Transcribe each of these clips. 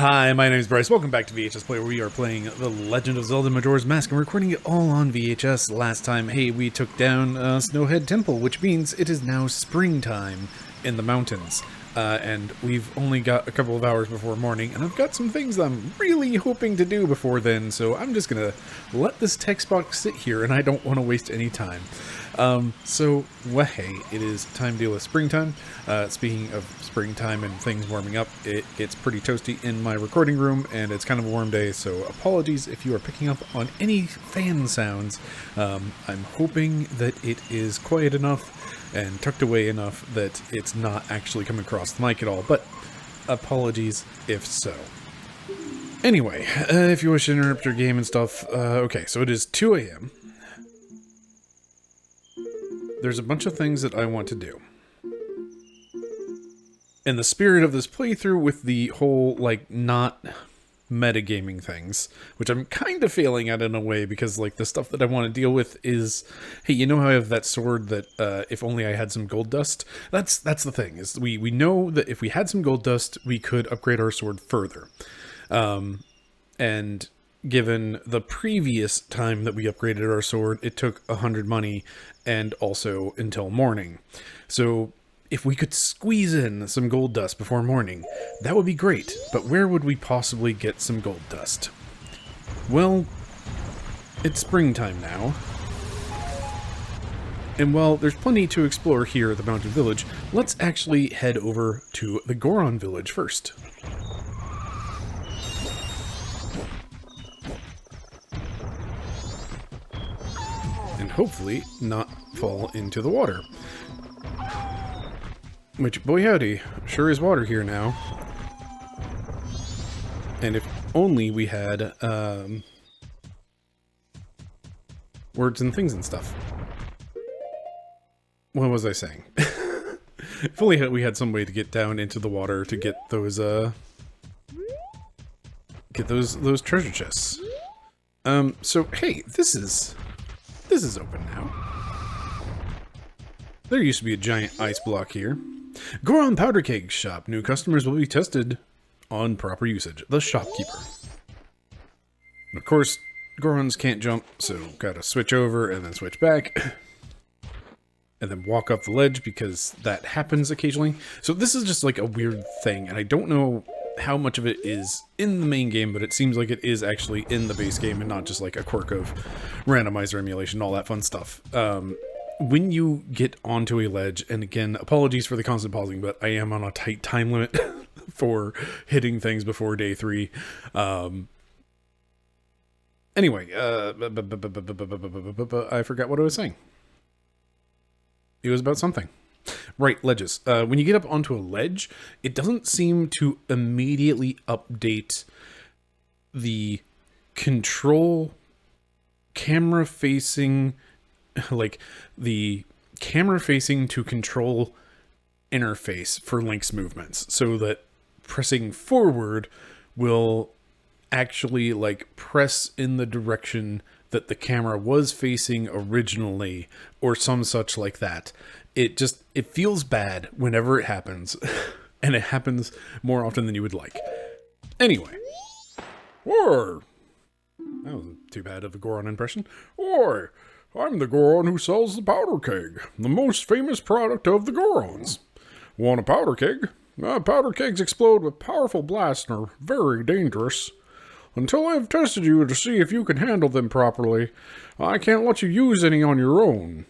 Hi, my name is Bryce. Welcome back to VHS Play, where we are playing The Legend of Zelda Majora's Mask, and we're recording it all on VHS. Last time, hey, we took down Snowhead Temple, which means it is now springtime in the mountains. And we've only got a couple of hours before morning, and I've got some things I'm really hoping to do before then, so I'm just gonna let this text box sit here, and I don't want to waste any time. Hey, it is time to deal with springtime. Speaking of springtime and things warming up, it gets pretty toasty in my recording room, and it's kind of a warm day, so apologies if you are picking up on any fan sounds. I'm hoping that it is quiet enough and tucked away enough that it's not actually coming across the mic at all, but apologies if so. Anyway, if you wish to interrupt your game and stuff, okay, so it is 2 a.m. There's a bunch of things that I want to do. In the spirit of this playthrough with the whole, like, not metagaming things, which I'm kind of failing at in a way, because, like, the stuff that I want to deal with is, hey, you know how I have that sword that, if only I had some gold dust? That's the thing, is we know that if we had some gold dust, we could upgrade our sword further. And given the previous time that we upgraded our sword, it took 100 money, and also until morning. So if we could squeeze in some gold dust before morning, that would be great, but where would we possibly get some gold dust? Well, it's springtime now. And while there's plenty to explore here at the Mountain Village, let's actually head over to the Goron Village first. And hopefully not fall into the water. Which, boy howdy, sure is water here now. And if only we had, words and things and stuff. What was I saying? If only we had some way to get down into the water to get those, those treasure chests. So, hey, this is open now. There used to be a giant ice block here. Goron Powder Keg Shop. New customers will be tested on proper usage. The shopkeeper. And of course, Gorons can't jump, so gotta switch over and then switch back. And then walk up the ledge, because that happens occasionally. So this is just like a weird thing, and I don't know how much of it is in the main game, but it seems like it is actually in the base game and not just like a quirk of randomizer emulation, all that fun stuff. When you get onto a ledge, and again, apologies for the constant pausing, but I am on a tight time limit for hitting things before day 3. Anyway, I forgot what I was saying. It was about something. Right, ledges. When you get up onto a ledge, it doesn't seem to immediately update the control camera facing, like the camera facing to control interface for Link's movements, so that pressing forward will actually like press in the direction that the camera was facing originally, or some such like that. It feels bad whenever it happens, and it happens more often than you would like. Anyway. Or that wasn't too bad of a Goron impression. Oi, I'm the Goron who sells the powder keg, the most famous product of the Gorons. Want a powder keg? Powder kegs explode with powerful blasts and are very dangerous. Until I've tested you to see if you can handle them properly, I can't let you use any on your own.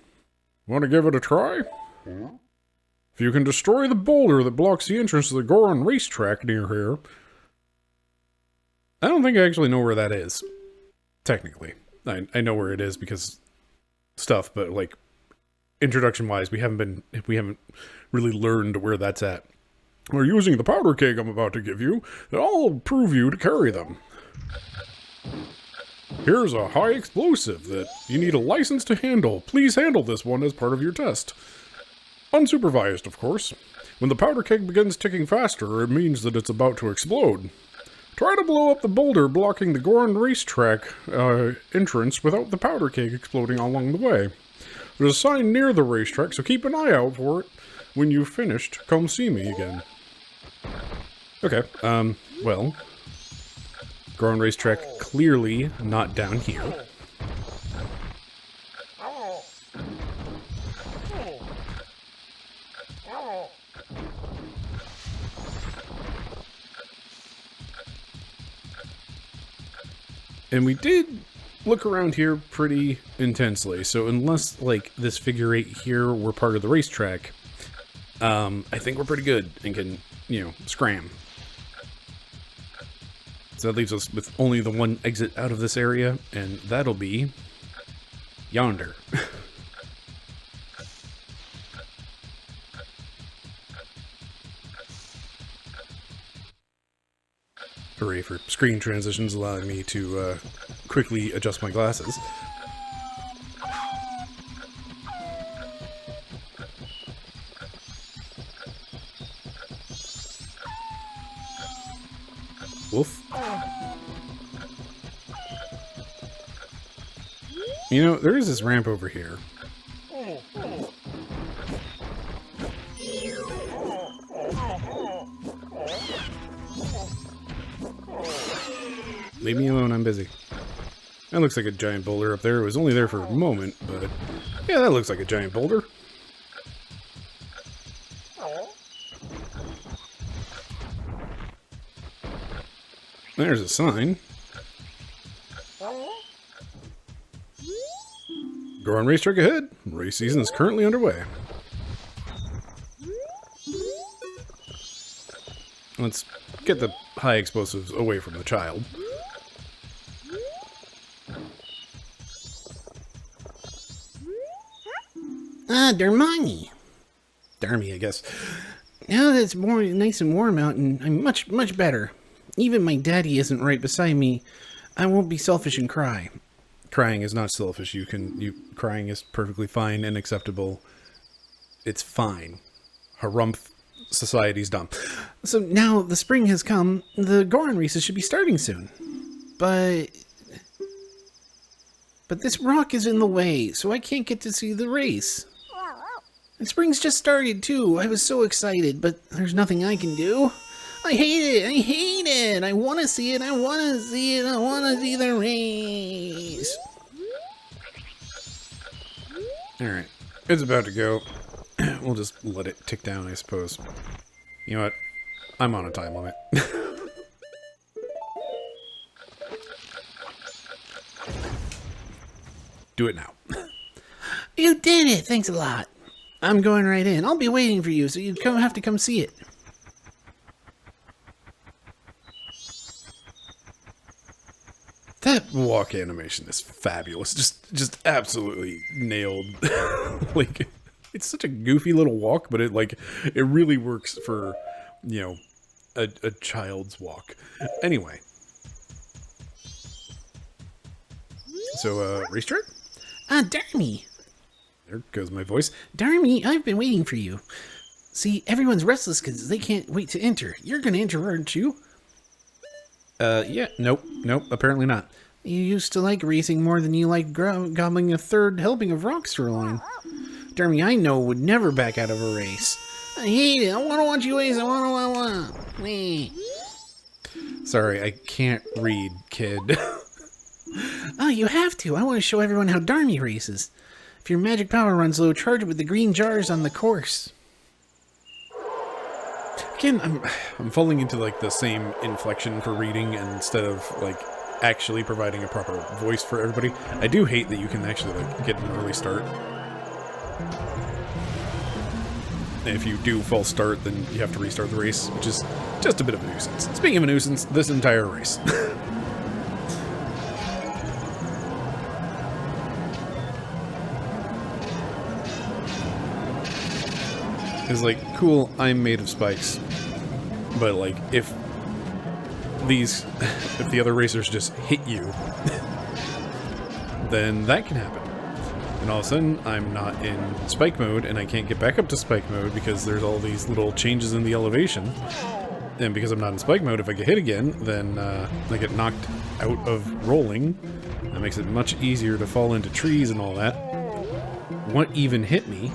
Want to give it a try? If you can destroy the boulder that blocks the entrance to the Goron racetrack near here... I don't think I actually know where that is. Technically. I know where it is because stuff, but like introduction-wise, we haven't really learned where that's at. Or using the powder keg I'm about to give you, I'll prove you to carry them. Here's a high explosive that you need a license to handle. Please handle this one as part of your test. Unsupervised, of course. When the powder keg begins ticking faster, it means that it's about to explode. Try to blow up the boulder blocking the Goron racetrack entrance without the powder keg exploding along the way. There's a sign near the racetrack, so keep an eye out for it. When you've finished, come see me again. Okay, well, Goron Racetrack clearly not down here. And we did look around here pretty intensely, so unless, like, this figure 8 here were part of the racetrack, I think we're pretty good and can, you know, scram. So that leaves us with only the one exit out of this area, and that'll be yonder. Hooray for screen transitions, allowing me to quickly adjust my glasses. Woof. You know, there is this ramp over here. Leave me alone, I'm busy. That looks like a giant boulder up there. It was only there for a moment, but yeah, that looks like a giant boulder. There's a sign. Goron Racetrack ahead. Race season is currently underway. Let's get the high explosives away from the child. Ah, Dermani. Darmy, I guess. Now that it's more nice and warm out, and I'm much better. Even my daddy isn't right beside me. I won't be selfish and cry. Crying is not selfish. Crying is perfectly fine and acceptable. It's fine. Harumph. Society's dumb. So now the spring has come. The Goron races should be starting soon. But this rock is in the way, so I can't get to see the race. And spring's just started too. I was so excited, but there's nothing I can do. I hate it. I hate it. I want to see it. I want to see it. I want to see the race. Alright. It's about to go. We'll just let it tick down, I suppose. You know what? I'm on a time limit. Do it now. You did it. Thanks a lot. I'm going right in. I'll be waiting for you, so you have to come see it. That walk animation is fabulous. Just absolutely nailed. Like, it's such a goofy little walk, but it really works for, you know, a child's walk. Anyway. So, racetrack? Darmy. There goes my voice. Darmy, I've been waiting for you. See, everyone's restless because they can't wait to enter. You're going to enter, aren't you? Yeah, nope, apparently not. You used to like racing more than you like gobbling a third helping of rocks for a line. Darmy, I know, would never back out of a race. I hate it. I want to watch you race. I want. Sorry, I can't read, kid. Oh, you have to. I want to show everyone how Darmy races. If your magic power runs low, charge it with the green jars on the course. Again, I'm falling into like the same inflection for reading instead of like actually providing a proper voice for everybody. I do hate that you can actually like get an early start. And if you do false start, then you have to restart the race, which is just a bit of a nuisance. Speaking of a nuisance, this entire race. Is like, cool, I'm made of spikes. But like, if the other racers just hit you, then that can happen. And all of a sudden, I'm not in spike mode, and I can't get back up to spike mode because there's all these little changes in the elevation. And because I'm not in spike mode, if I get hit again, then I get knocked out of rolling. That makes it much easier to fall into trees and all that. What even hit me?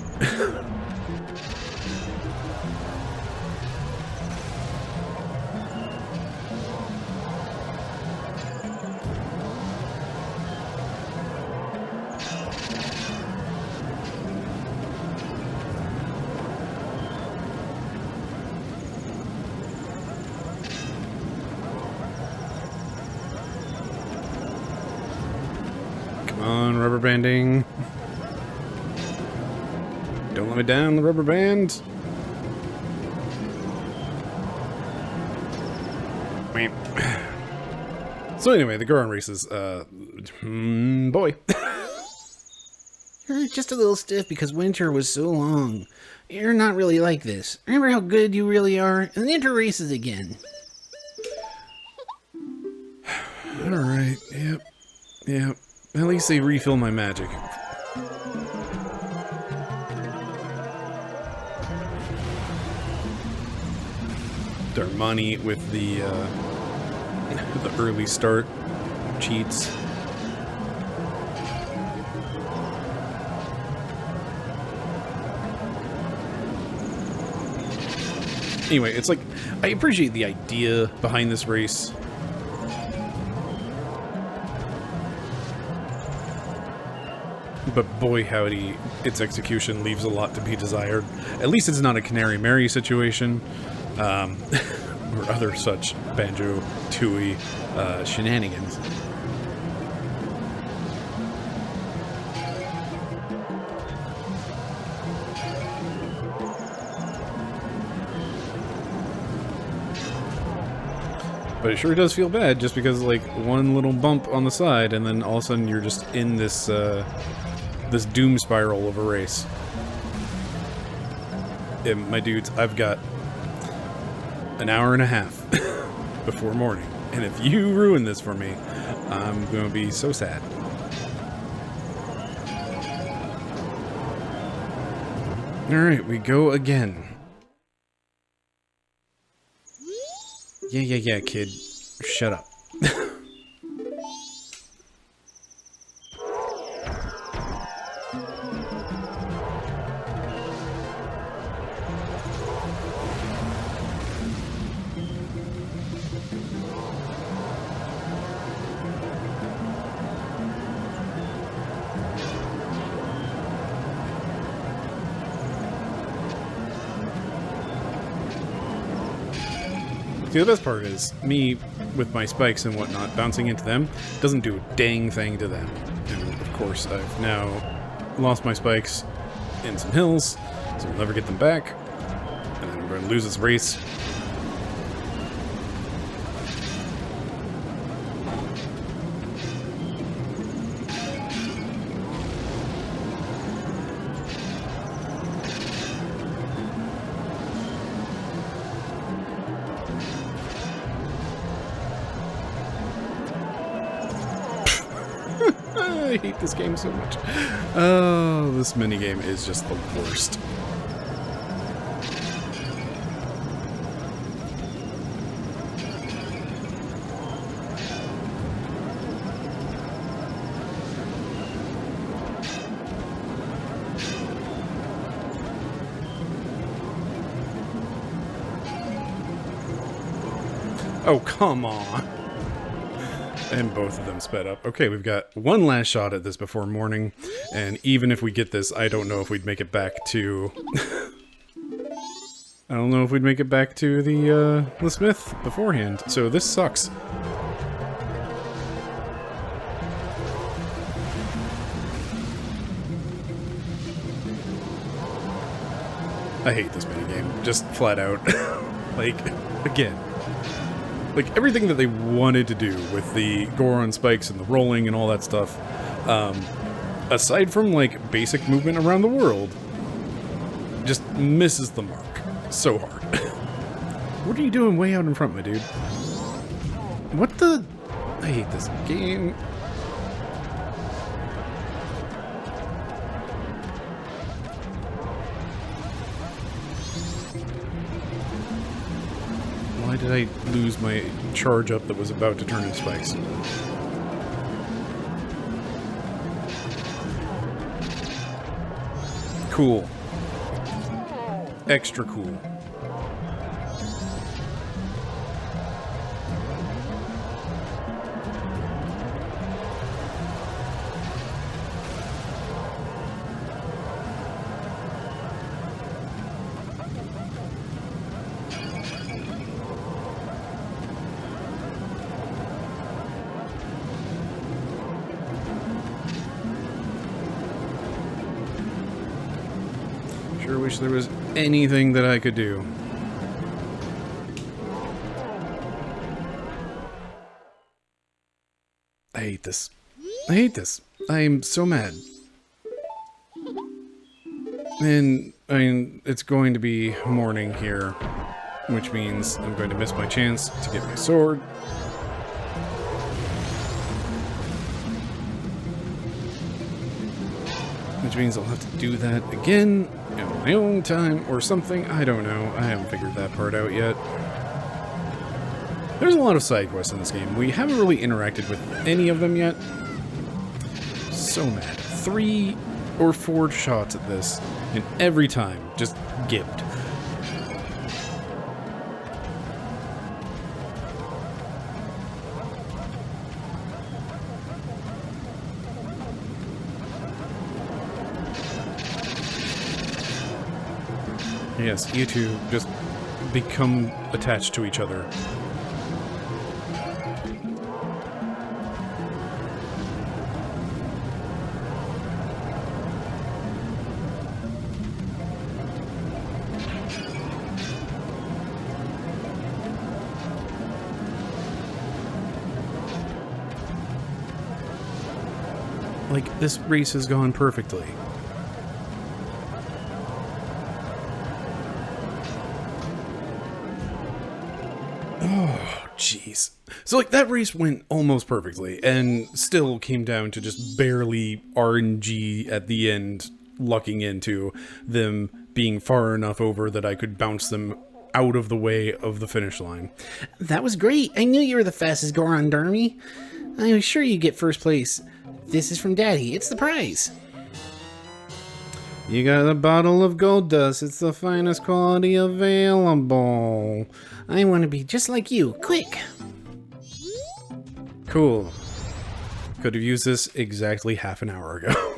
Come on, rubber banding. Don't let me down, the rubber band. So anyway, the Goron races, boy. You're just a little stiff because winter was so long. You're not really like this. Remember how good you really are? And then enter races again. Alright, yep. At least they refill my magic. Darmani with the early start cheats. Anyway, it's like, I appreciate the idea behind this race. But boy howdy, its execution leaves a lot to be desired. At least it's not a Canary Mary situation, or other such Banjo-Tooie shenanigans. But it sure does feel bad just because, like, one little bump on the side and then all of a sudden you're just in this, this doom spiral of a race. And my dudes, I've got an hour and a half before morning. And if you ruin this for me, I'm going to be so sad. Alright, we go again. Yeah, kid. Shut up. See, the best part is, me, with my spikes and whatnot, bouncing into them, doesn't do a dang thing to them. And, of course, I've now lost my spikes in some hills, so we'll never get them back. And then we're going to lose this race. I hate this game so much. Oh, this minigame is just the worst. Oh, come on. And both of them sped up. Okay, we've got one last shot at this before morning, and even if we get this, I don't know if we'd make it back to... I don't know if we'd make it back to the Smith beforehand, so this sucks. I hate this minigame, just flat out. Like, again. Like, everything that they wanted to do with the Goron spikes and the rolling and all that stuff, aside from, like, basic movement around the world, just misses the mark so hard. What are you doing way out in front, my dude? What the... I hate this game. Why did I lose my charge up that was about to turn into spikes? Cool. Extra cool. wish there was anything that I could do. I hate this. I hate this. I'm so mad. And, I mean, it's going to be morning here, which means I'm going to miss my chance to get my sword. Which means I'll have to do that again in my own time or something. I don't know. I haven't figured that part out yet. There's a lot of side quests in this game. We haven't really interacted with any of them yet. So mad. 3 or 4 shots at this, and every time, just gibbed. Yes, you two just become attached to each other. Like, this race has gone perfectly. Oh, jeez. So, like, that race went almost perfectly, and still came down to just barely RNG at the end, lucking into them being far enough over that I could bounce them out of the way of the finish line. That was great. I knew you were the fastest Goron Darmy. I was sure you'd get first place. This is from Daddy. It's the prize. You got a bottle of gold dust. It's the finest quality available. I want to be just like you. Quick. Cool. Could have used this exactly half an hour ago.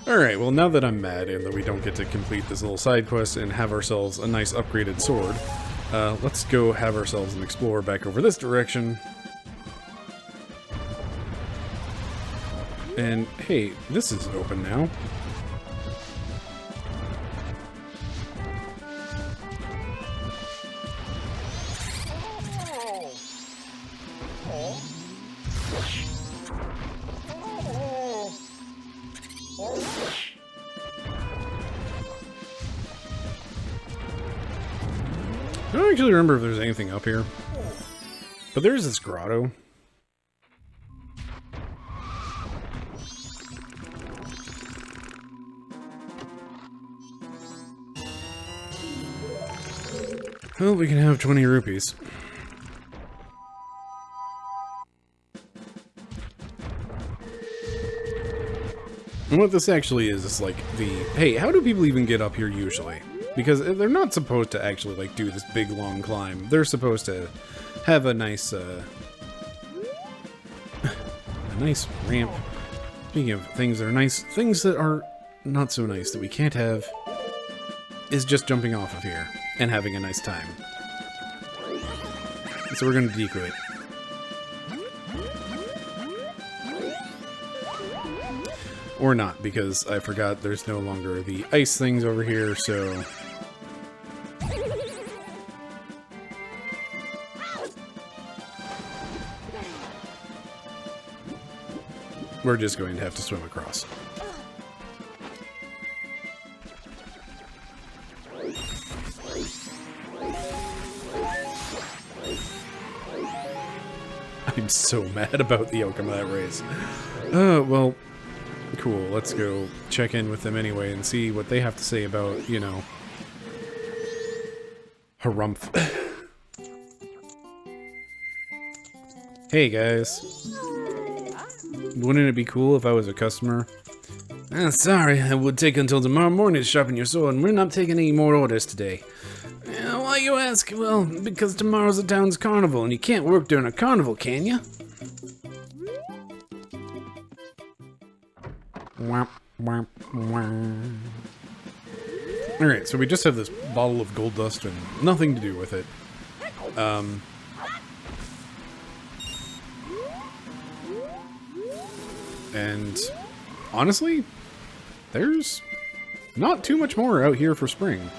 Alright, well, now that I'm mad and that we don't get to complete this little side quest and have ourselves a nice upgraded sword, let's go have ourselves an explorer back over this direction. And, hey, this is open now. I don't actually remember if there's anything up here. But there's this grotto. Well, we can have 20 rupees. And what this actually is like the, hey, how do people even get up here usually? Because they're not supposed to actually, like, do this big, long climb. They're supposed to have a nice, a nice ramp. Speaking of things that are nice, things that are not so nice that we can't have is just jumping off of here and having a nice time. So we're going to dequit. Or not, because I forgot there's no longer the ice things over here, so... we're just going to have to swim across. I'm so mad about the outcome of that race. Well, cool. Let's go check in with them anyway and see what they have to say about, you know, Harumph. Hey, guys. Wouldn't it be cool if I was a customer? Sorry, it would take until tomorrow morning to sharpen your sword, and we're not taking any more orders today. Why you ask? Well, because tomorrow's the town's carnival, and you can't work during a carnival, can you? Alright, so we just have this bottle of gold dust and nothing to do with it. And honestly, there's not too much more out here for spring.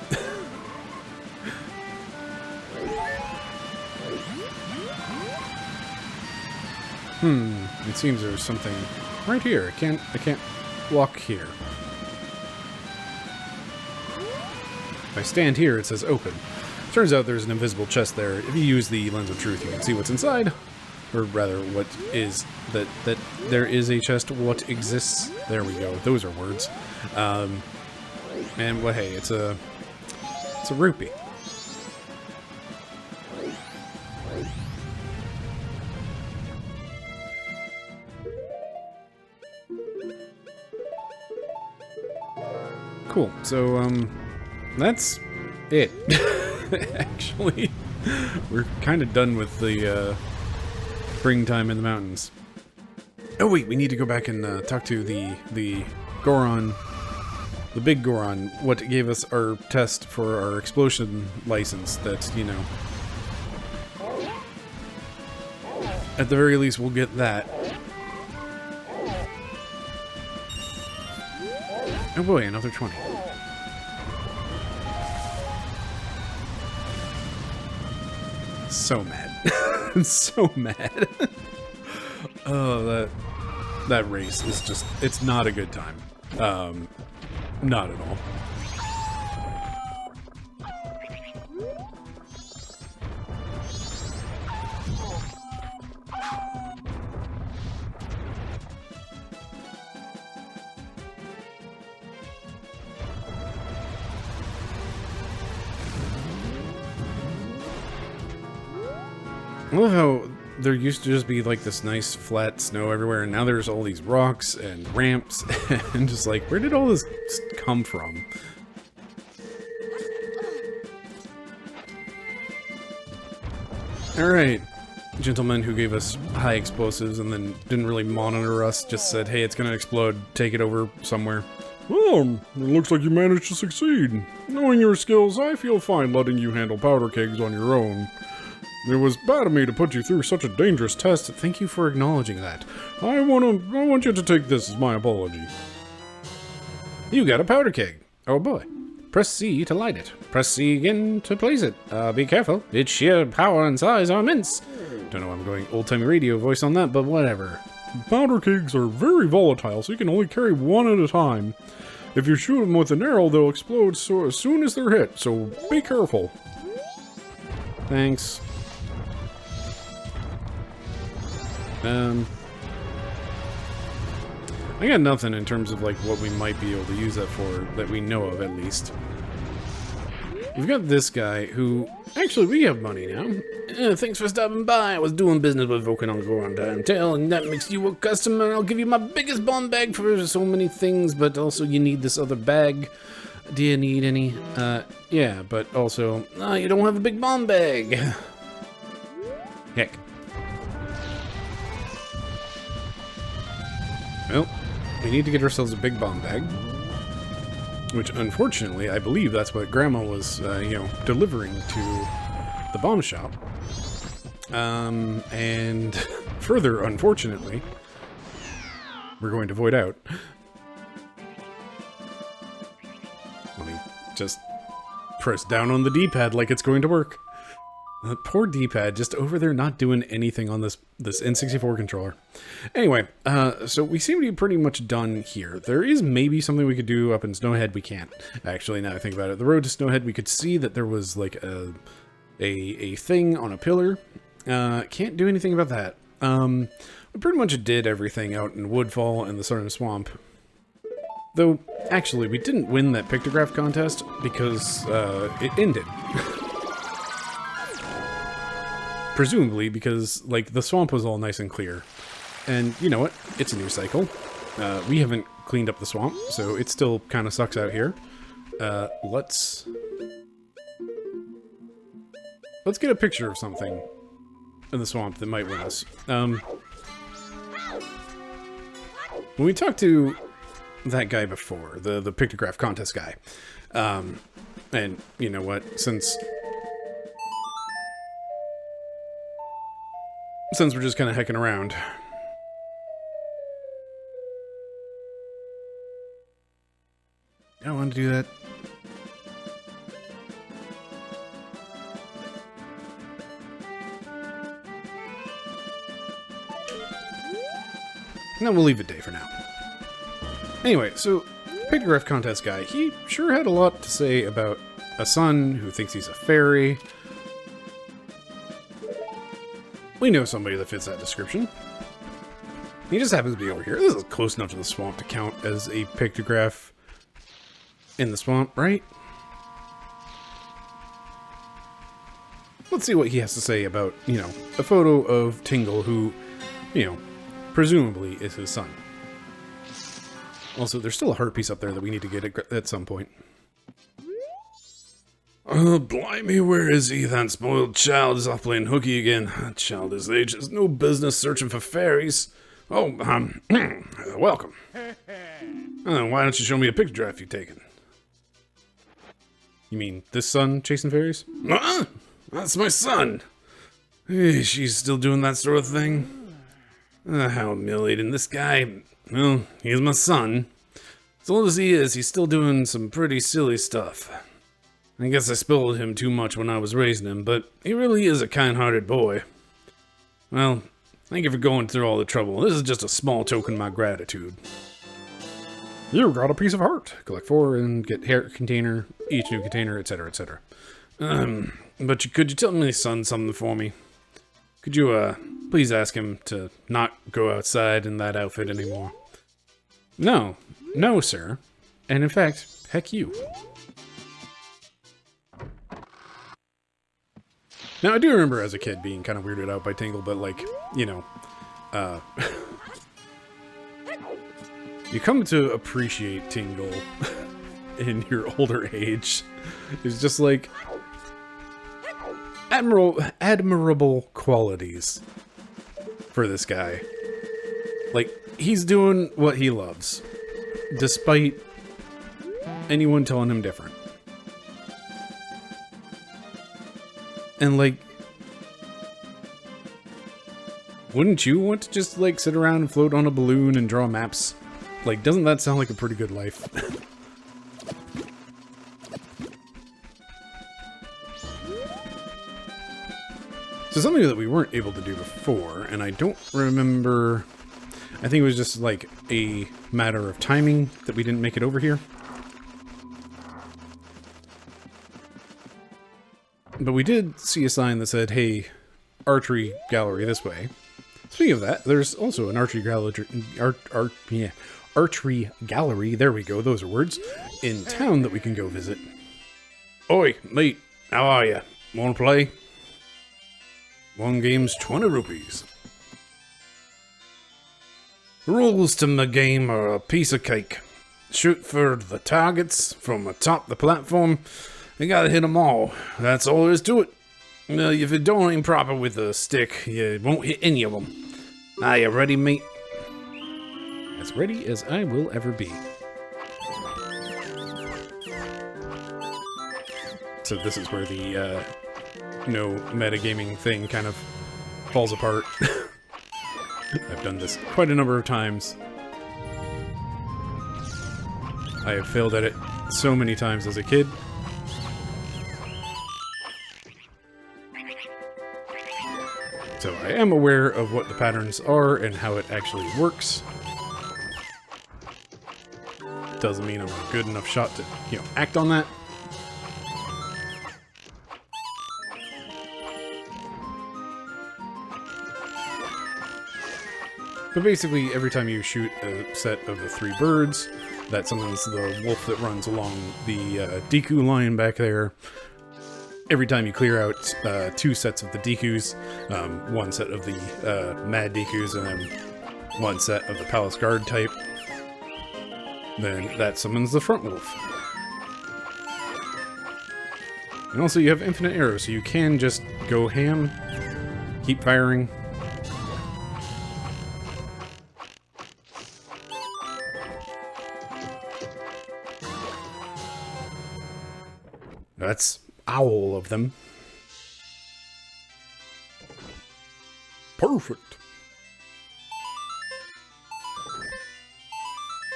It seems there's something right here. I can't walk here. If I stand here, it says open. Turns out there's an invisible chest there. If you use the lens of truth, you can see what's inside. Or rather, what is that there is a chest. What exists? There we go. Those are words. And well, hey, it's a rupee. Cool. So that's it. Actually, we're kind of done with the springtime in the mountains. Oh wait, we need to go back and talk to the Goron, the big Goron, what gave us our test for our explosion license. That, you know, at the very least we'll get that. Oh boy, another 20. So mad. I'm so mad. Oh, that race is just, it's not a good time. Not at all. I love how there used to just be like this nice flat snow everywhere, and now there's all these rocks and ramps, and just like, where did all this come from? Alright, gentlemen who gave us high explosives and then didn't really monitor us, just said, hey, it's gonna explode, take it over somewhere. Well, it looks like you managed to succeed. Knowing your skills, I feel fine letting you handle powder kegs on your own. It was bad of me to put you through such a dangerous test. Thank you for acknowledging that. I want you to take this as my apology. You got a powder keg. Oh boy. Press C to light it. Press C again to place it. Be careful. Its sheer power and size are immense. Don't know why I'm going old-timey radio voice on that, but whatever. Powder kegs are very volatile, so you can only carry one at a time. If you shoot them with an arrow, they'll explode as soon as they're hit, so be careful. Thanks. I got nothing in terms of like what we might be able to use that for, that we know of at least. We've got this guy who, actually we have money now. Thanks for stopping by. I was doing business with Vulcan on Goron Tail, and that makes you a customer. I'll give you my biggest bomb bag for so many things, but also you need this other bag. Do you need any? Yeah, but also, you don't have a big bomb bag. Heck. Well, we need to get ourselves a big bomb bag. Which, unfortunately, I believe that's what Grandma was, you know, delivering to the bomb shop. And further, unfortunately, we're going to void out. Let me just press down on the D-pad like it's going to work. That poor D-pad, just over there not doing anything on this N64 controller. Anyway, so we seem to be pretty much done here. There is maybe something we could do up in Snowhead. We can't. Actually, now I think about it. The road to Snowhead, we could see that there was like a thing on a pillar. Can't do anything about that. We pretty much did everything out in Woodfall and the Southern Swamp. Though, actually, we didn't win that pictograph contest because it ended. Presumably because, like, the swamp was all nice and clear. And, you know what? It's a new cycle. We haven't cleaned up the swamp, so it still kind of sucks out here. Let's get a picture of something in the swamp that might win us. When we talked to that guy before, the pictograph contest guy, and, you know what? Since we're just kind of hecking around. Oh, want to do that? No, we'll leave it day for now. Anyway, so pictograph contest guy, he sure had a lot to say about a son who thinks he's a fairy. We know somebody that fits that description. He just happens to be over here. This is close enough to the swamp to count as a pictograph in the swamp, right? Let's see what he has to say about, you know, a photo of Tingle who, you know, presumably is his son. Also, there's still a heart piece up there that we need to get at some point. Oh, blimey, where is he? That spoiled child is off playing hooky again. That child his age has no business searching for fairies. Oh, welcome. Why don't you show me a pictograph you've taken? You mean this son chasing fairies? That's my son. Hey, she's still doing that sort of thing. How humiliating. This guy, well, he's my son. As old as he is, he's still doing some pretty silly stuff. I guess I spoiled him too much when I was raising him, but he really is a kind-hearted boy. Well, thank you for going through all the trouble. This is just a small token of my gratitude. You got a piece of heart. Collect 4 and get hair container, each new container, etc., etc. But could you tell my son something for me? Could you, please ask him to not go outside in that outfit anymore? No, sir. And in fact, heck you. Now, I do remember as a kid being kind of weirded out by Tingle, but like, you know, you come to appreciate Tingle in your older age. It's just like admirable qualities for this guy. Like, he's doing what he loves, despite anyone telling him different. And like, wouldn't you want to just like sit around and float on a balloon and draw maps? Like, doesn't that sound like a pretty good life? So something that we weren't able to do before, and I don't remember, I think it was just like a matter of timing that we didn't make it over here. But we did see a sign that said, hey, archery gallery this way. Speaking of that, there's also an archery gallery, archery gallery, there we go, those are words, in town that we can go visit. Oi, mate, how are ya? Wanna play? One game's 20 rupees. Rules to my game are a piece of cake. Shoot for the targets from atop the platform. You gotta hit them all. That's all there is to it. If you don't aim proper with a stick, you won't hit any of them. Are you ready, mate? As ready as I will ever be. So this is where the no metagaming thing kind of falls apart. I've done this quite a number of times. I have failed at it so many times as a kid. So I am aware of what the patterns are and how it actually works. Doesn't mean I'm a good enough shot to, you know, act on that. But basically, every time you shoot a set of the 3 birds, that summons the wolf that runs along the Deku line back there. Every time you clear out 2 sets of the Dekus, 1 set of the Mad Dekus, and then 1 set of the Palace Guard type, then that summons the front wolf. And also you have infinite arrows, so you can just go ham, keep firing. That's all of them. Perfect.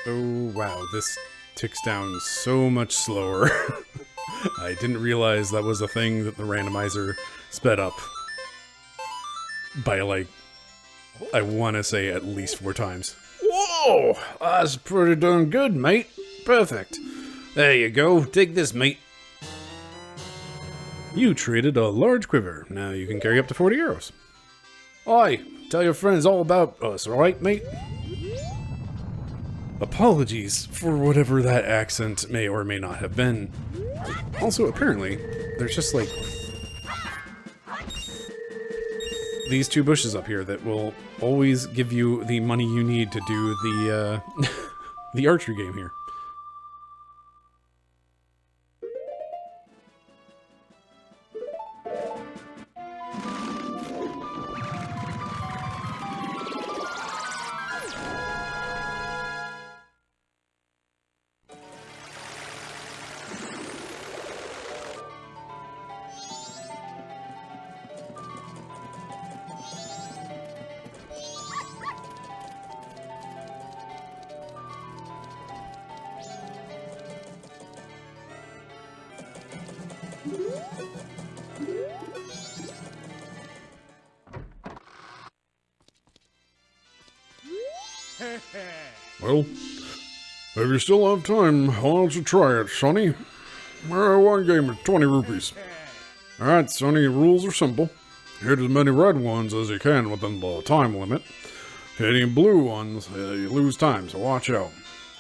Oh wow, this ticks down so much slower. I didn't realize that was a thing that the randomizer sped up by, like, I want to say at least 4 times. Whoa! That's pretty darn good, mate. Perfect. There you go. Take this, mate. You traded a large quiver. Now you can carry up to 40 arrows. Oi! Tell your friends all about us, alright, mate? Apologies for whatever that accent may or may not have been. Also, apparently, there's just, like, these 2 bushes up here that will always give you the money you need to do the, the archery game here. Well, if you still have time, why don't you try it, Sonny? One game at 20 rupees. Alright, Sonny, the rules are simple. Hit as many red ones as you can within the time limit. Hit any blue ones, you lose time, so watch out.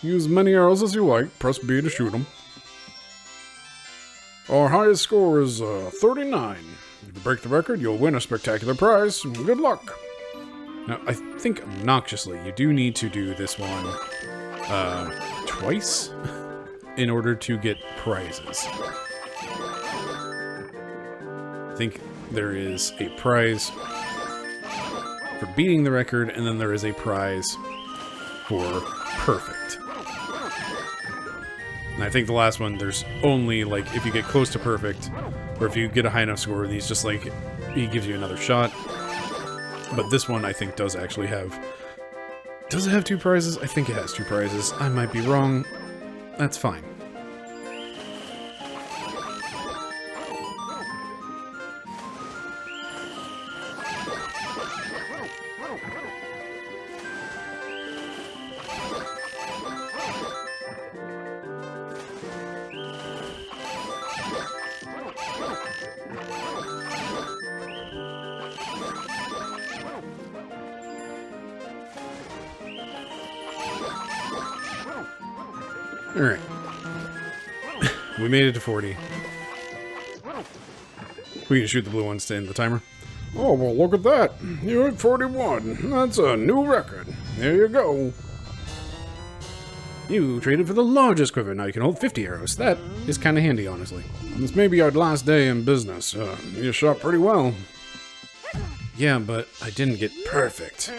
Use as many arrows as you like, press B to shoot them. Our highest score is 39. If you break the record, you'll win a spectacular prize. Good luck. Now, I think obnoxiously, you do need to do this one twice in order to get prizes. I think there is a prize for beating the record, and then there is a prize for perfect. And I think the last one, there's only, like, if you get close to perfect, or if you get a high enough score, he's just, like, he gives you another shot. But this one, I think, does actually have... Does it have 2 prizes? I think it has 2 prizes. I might be wrong. That's fine. Alright. We made it to 40. We can shoot the blue ones to end the timer. Oh, well, look at that. You're at 41. That's a new record. There you go. You traded for the largest quiver. Now you can hold 50 arrows. That is kind of handy, honestly. This may be our last day in business. You shot pretty well. Yeah, but I didn't get perfect.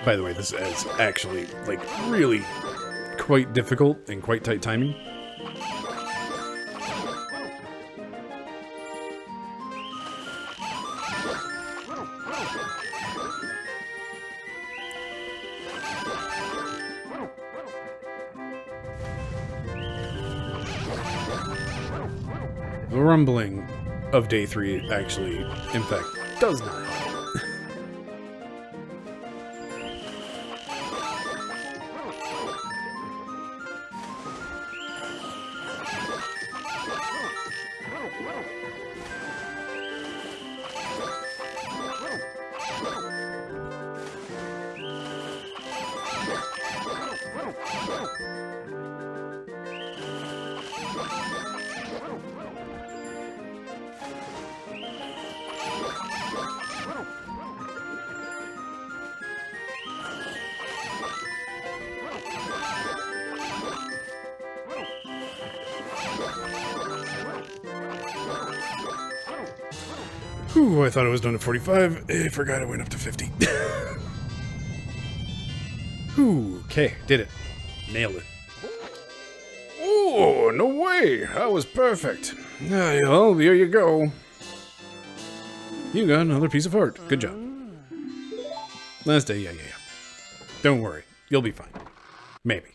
By the way, this is actually, like, really quite difficult and quite tight timing. The rumbling of day 3 actually, in fact, does not help. Whew, I thought I was done at 45. I forgot I went up to 50. Ooh, okay, did it. Nailed it. Oh, no way. That was perfect. Well, here you go. You got another piece of art. Good job. Last day, yeah. Don't worry. You'll be fine. Maybe.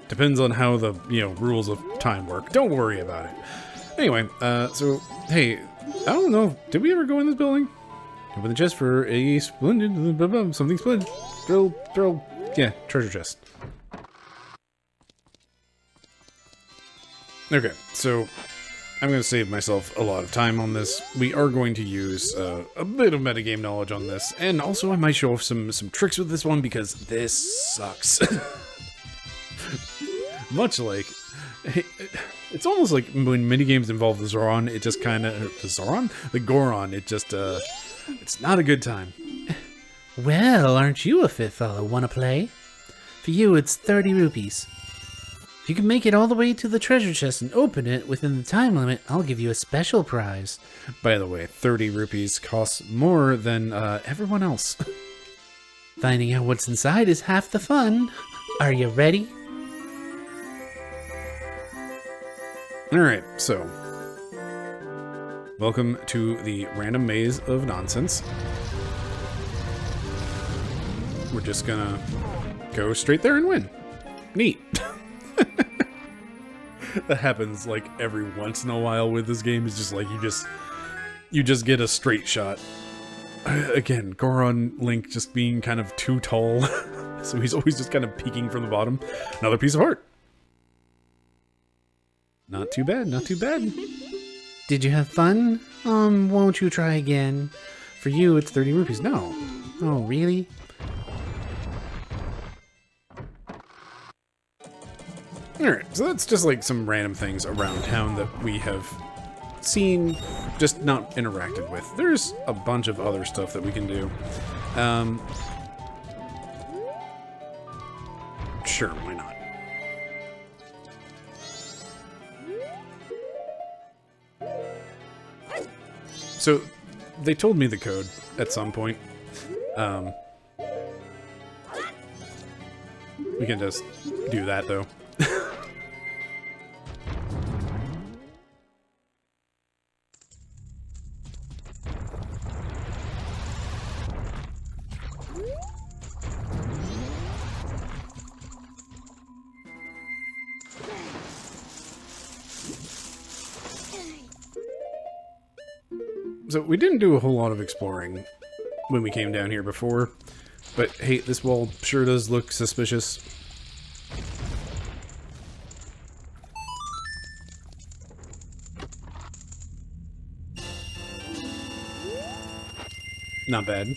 Depends on how the, rules of time work. Don't worry about it. Anyway, so, hey, I don't know. Did we ever go in this building? Open the chest for a splendid, something splendid. Thrill, yeah, treasure chest. Okay, so I'm going to save myself a lot of time on this. We are going to use a bit of metagame knowledge on this, and also I might show off some tricks with this one because this sucks. Much like, it's almost like when minigames involve the Zoran, it just kind of, the Goron, it just, it's not a good time. Well, aren't you a fit fellow? Wanna play? For you, it's 30 rupees. If you can make it all the way to the treasure chest and open it within the time limit, I'll give you a special prize. By the way, 30 rupees costs more than everyone else. Finding out what's inside is half the fun. Are you ready? Alright, so welcome to the random maze of nonsense. We're just gonna go straight there and win. Neat. That happens like every once in a while with this game. It's just like you just get a straight shot. Again, Goron Link just being kind of too tall. So he's always just kind of peeking from the bottom. Another piece of art. Not too bad, not too bad. Did you have fun? Won't you try again? For you, it's 30 rupees. No. Oh, really? Alright, so that's just like some random things around town that we have seen, just not interacted with. There's a bunch of other stuff that we can do. Sure, why not? So, they told me the code at some point. We can just do that, though. So we didn't do a whole lot of exploring when we came down here before, but hey, this wall sure does look suspicious. Not bad.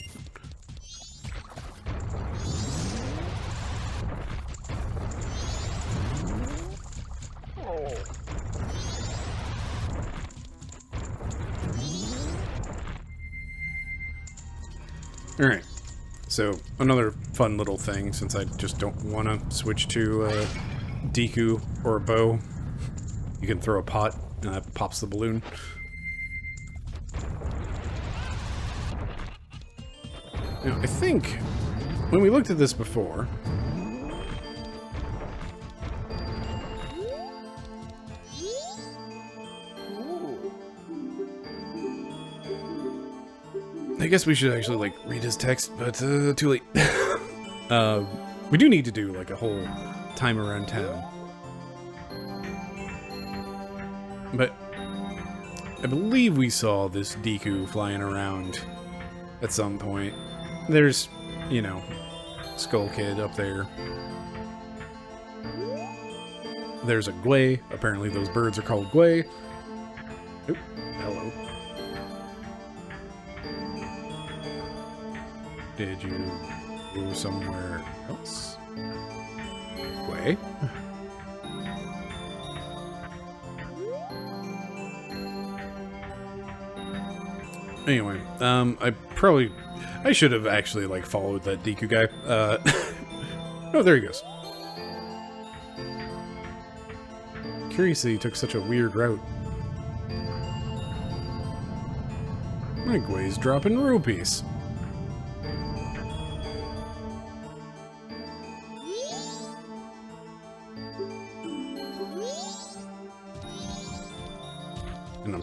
Alright, so another fun little thing, since I just don't want to switch to Deku or a bow. You can throw a pot, and that pops the balloon. Now, I think when we looked at this before, I guess we should actually, like, read his text, but too late. We do need to do, like, a whole time around town. But I believe we saw this Deku flying around at some point. There's, you know, Skull Kid up there. There's a Gwei. Apparently those birds are called Gwei. Oop, hello. Did you go somewhere else? Gwei? Anyway, I should have actually, like, followed that Deku guy. Oh, there he goes. Curious that he took such a weird route. My Gwei's dropping rupees.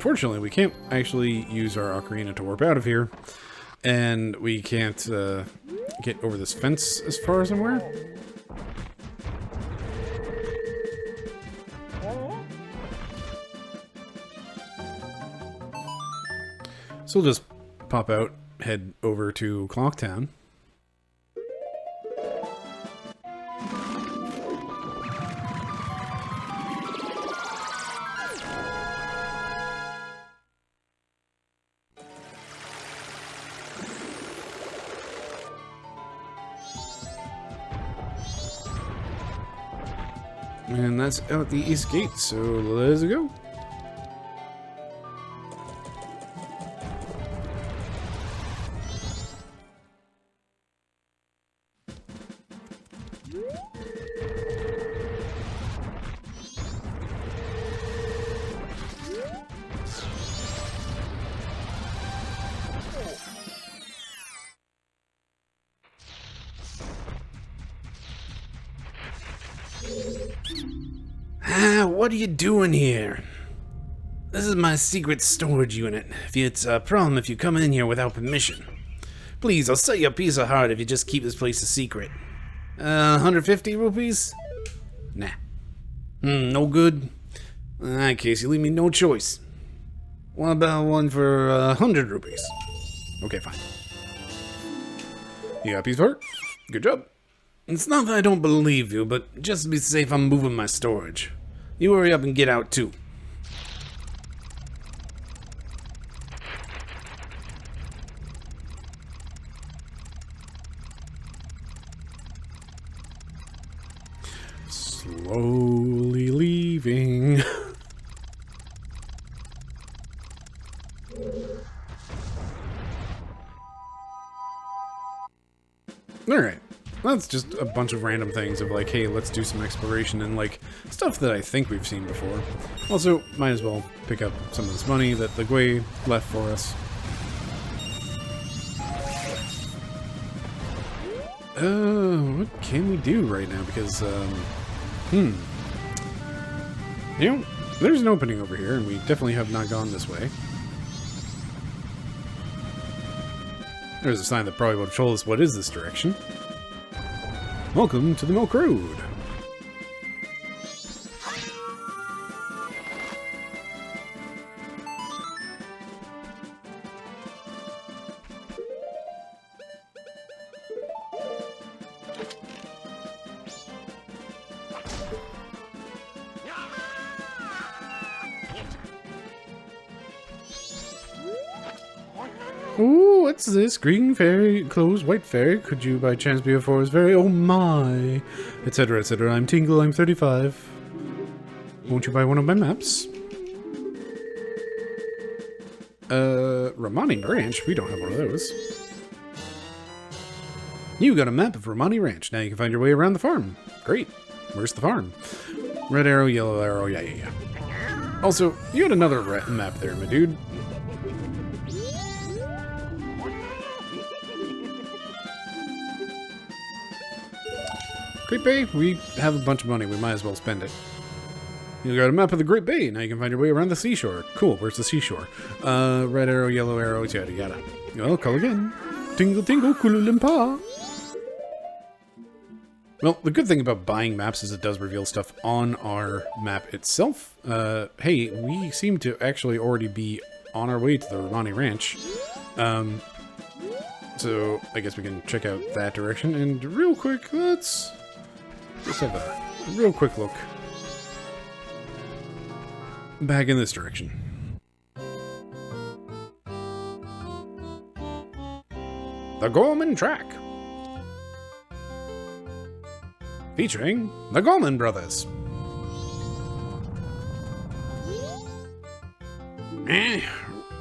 unfortunately, we can't actually use our ocarina to warp out of here. And we can't get over this fence as far as I'm aware. So we'll just pop out, head over to Clocktown. And that's out the east gate, so let's go. What are you doing here? This is my secret storage unit. It's a problem if you come in here without permission. Please, I'll sell you a piece of heart if you just keep this place a secret. 150 rupees? Nah. No good? In that case, you leave me no choice. What about one for 100 rupees? Okay, fine. You got a piece of heart? Good job. It's not that I don't believe you, but just to be safe, I'm moving my storage. You hurry up and get out, too. Slowly leaving. Alright. That's just a bunch of random things of like, hey, let's do some exploration and like stuff that I think we've seen before. Also, might as well pick up some of this money that the Gwei left for us. What can we do right now? Because, you know, there's an opening over here, and we definitely have not gone this way. There's a sign that probably will show us what is this direction. Welcome to the Milk Road. Ooh, what's this? Green fairy, clothes, white fairy. Could you by chance be a forest fairy? Oh my! Etc., etc. I'm Tingle, I'm 35. Won't you buy one of my maps? Romani Ranch? We don't have one of those. You got a map of Romani Ranch. Now you can find your way around the farm. Great. Where's the farm? Red arrow, yellow arrow, yeah. Also, you had another map there, my dude. Great Bay? We have a bunch of money. We might as well spend it. You got a map of the Great Bay. Now you can find your way around the seashore. Cool. Where's the seashore? Red arrow, yellow arrow, yada yada. Well, call again. Tingle tingle, kululimpa. Well, the good thing about buying maps is it does reveal stuff on our map itself. Hey, we seem to actually already be on our way to the Romani Ranch. So I guess we can check out that direction. And real quick, let's just have a real quick look back in this direction. The Gorman Track. Featuring the Gorman Brothers.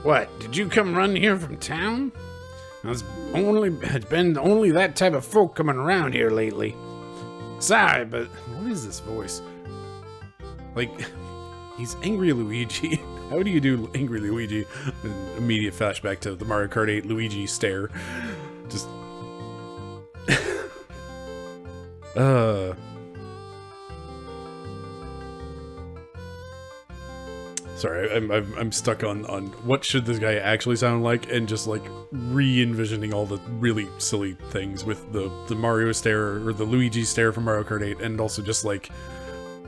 What? Did you come running here from town? It's been only that type of folk coming around here lately. Sorry, but what is this voice? Like, he's Angry Luigi. How do you do Angry Luigi? An immediate flashback to the Mario Kart 8 Luigi stare. Just... Sorry, I'm stuck on what should this guy actually sound like, and just like re-envisioning all the really silly things with the Mario stare or the Luigi stare from Mario Kart 8, and also just like,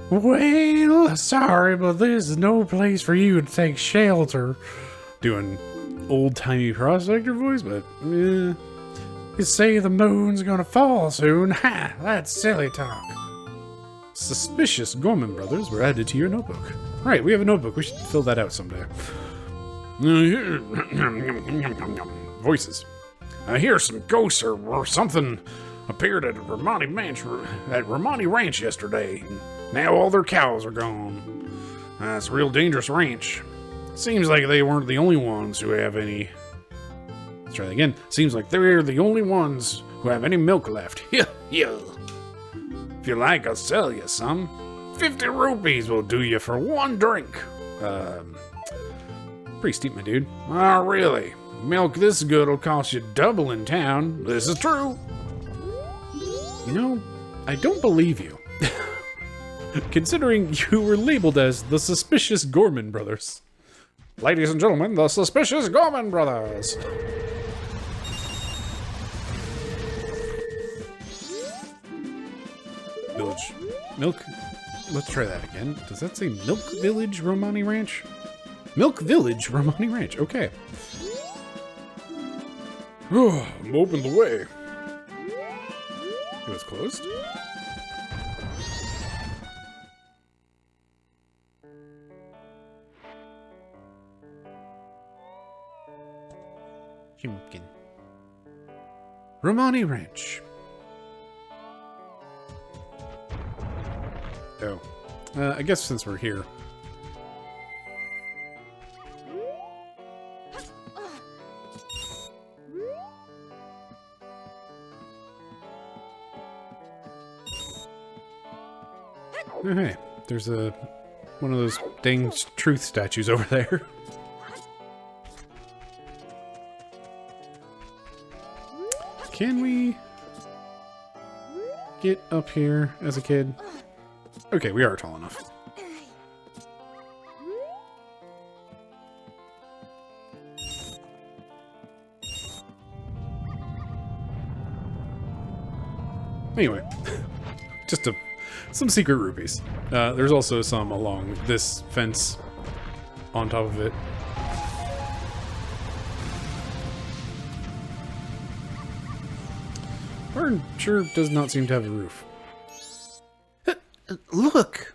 well, sorry, but this is no place for you to take shelter. Doing old-timey prospector voice, but you say the moon's gonna fall soon. Ha! That's silly talk. Suspicious Gorman brothers were added to your notebook. Right, we have a notebook. We should fill that out someday. Voices. I hear some ghosts or something appeared at Romani Ranch yesterday. Now all their cows are gone. It's a real dangerous ranch. Seems like they weren't the only ones who have any... Let's try that again. Seems like they're the only ones who have any milk left. Yeah. If you like, I'll sell you some. 50 rupees will do you for one drink. Pretty steep, my dude. Oh, really? Milk this good will cost you double in town. This is true. You know, I don't believe you. Considering you were labeled as the Suspicious Gorman Brothers. Ladies and gentlemen, the Suspicious Gorman Brothers. Village. Milk. Let's try that again. Does that say Milk Village Romani Ranch? Milk Village Romani Ranch. Okay. I'm open the way. It was closed. Pumpkin. Romani Ranch. Oh. I guess since we're here. Oh, hey, there's one of those dang truth statues over there. Can we get up here as a kid? Okay, we are tall enough. Anyway, just some secret rupees. There's also some along this fence on top of it. Barn sure does not seem to have a roof. Look!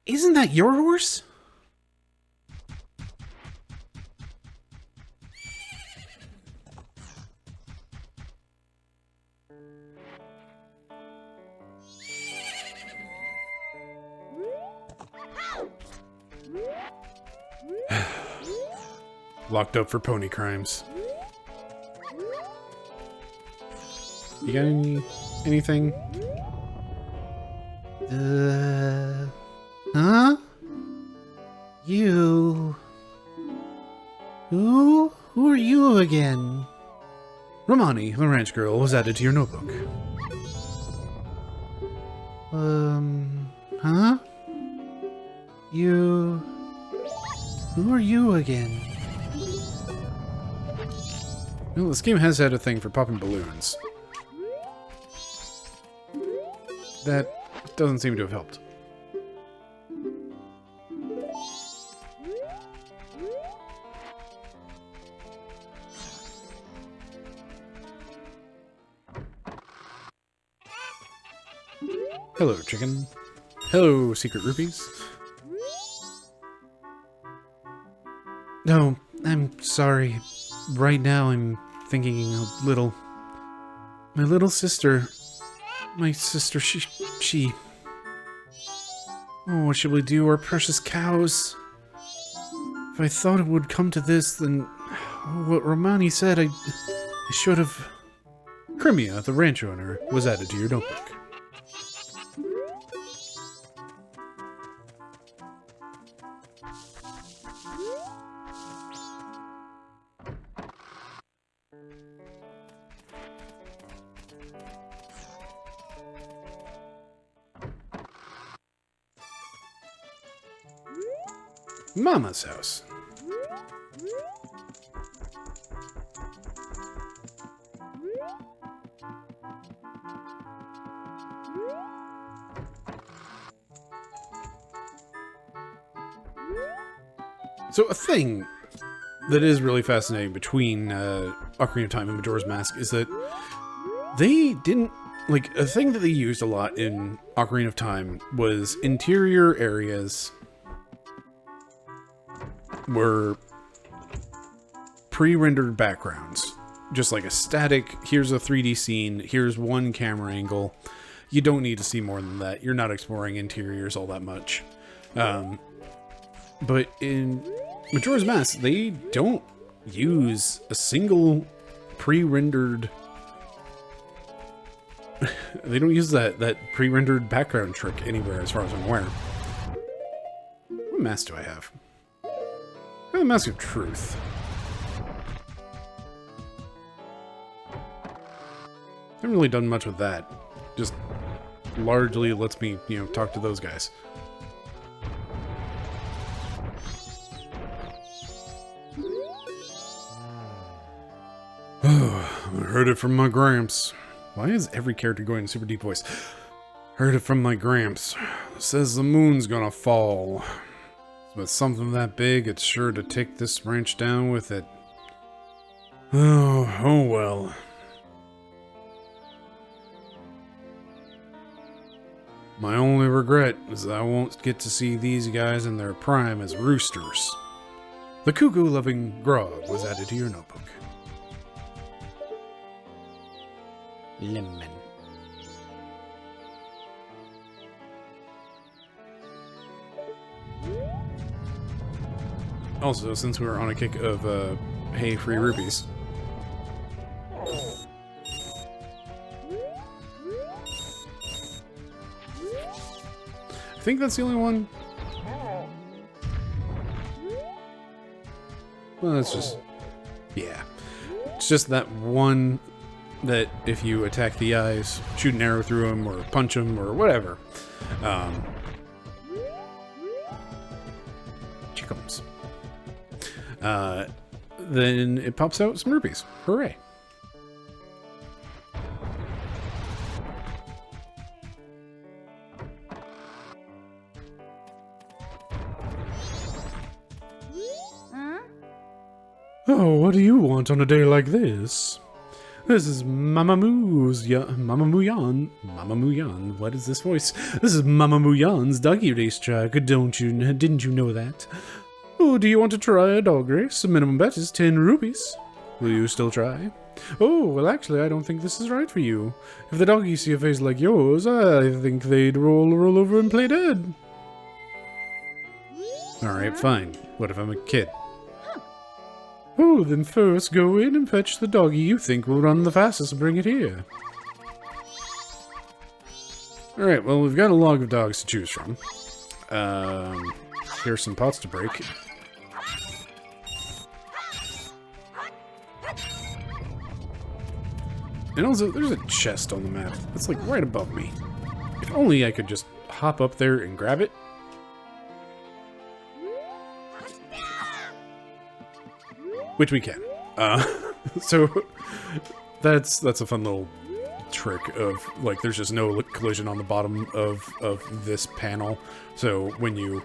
Isn't that your horse? Locked up for pony crimes. You got anything? Huh? You... Who are you again? Romani, the ranch girl, was added to your notebook. Huh? You... Who are you again? Well, this game has had a thing for popping balloons. That doesn't seem to have helped. Hello, chicken. Hello, secret rupees. No, I'm sorry. Right now I'm thinking a little... My little sister... My sister, she... Oh, what should we do? Our precious cows. If I thought it would come to this, then... what Romani said, I should have... Crimea, the ranch owner, was added to your notebook. Mama's house. So a thing that is really fascinating between Ocarina of Time and Majora's Mask is that they didn't, like, a thing that they used a lot in Ocarina of Time was interior areas were pre-rendered backgrounds. Just like a static, here's a 3D scene, here's one camera angle. You don't need to see more than that. You're not exploring interiors all that much. But in Majora's Mask, they don't use a single pre-rendered... they don't use that pre-rendered background trick anywhere, as far as I'm aware. What mask do I have? I have the Mask of Truth. Haven't really done much with that. Just largely lets me, you know, talk to those guys. I heard it from my Gramps. Why is every character going in super deep voice? Heard it from my Gramps. Says the moon's gonna fall. With something that big, it's sure to take this ranch down with it. Oh well. My only regret is that I won't get to see these guys in their prime as roosters. The cuckoo-loving grog was added to your notebook. Lemon. Also, since we were on a kick of, hey, free rupees. I think that's the only one. Well, that's just... yeah. It's just that one that if you attack the eyes, shoot an arrow through them, or punch them, or whatever. Chickums. Then it pops out some rupees. Hooray. Oh, what do you want on a day like this? This is Mama Muyan. What is this voice? This is Mama Muyan's doggy race track. Didn't you know that? Oh, do you want to try a dog race? The minimum bet is 10 rupees. Will you still try? Oh, well, actually, I don't think this is right for you. If the doggies see a face like yours, I think they'd roll over and play dead. Alright, fine. What if I'm a kid? Oh, then first go in and fetch the doggy you think will run the fastest and bring it here. Alright, well, we've got a log of dogs to choose from. Here's some pots to break. And also, there's a chest on the map. It's like right above me. If only I could just hop up there and grab it. Which we can. So that's a fun little trick of, like, there's just no collision on the bottom of this panel. So when you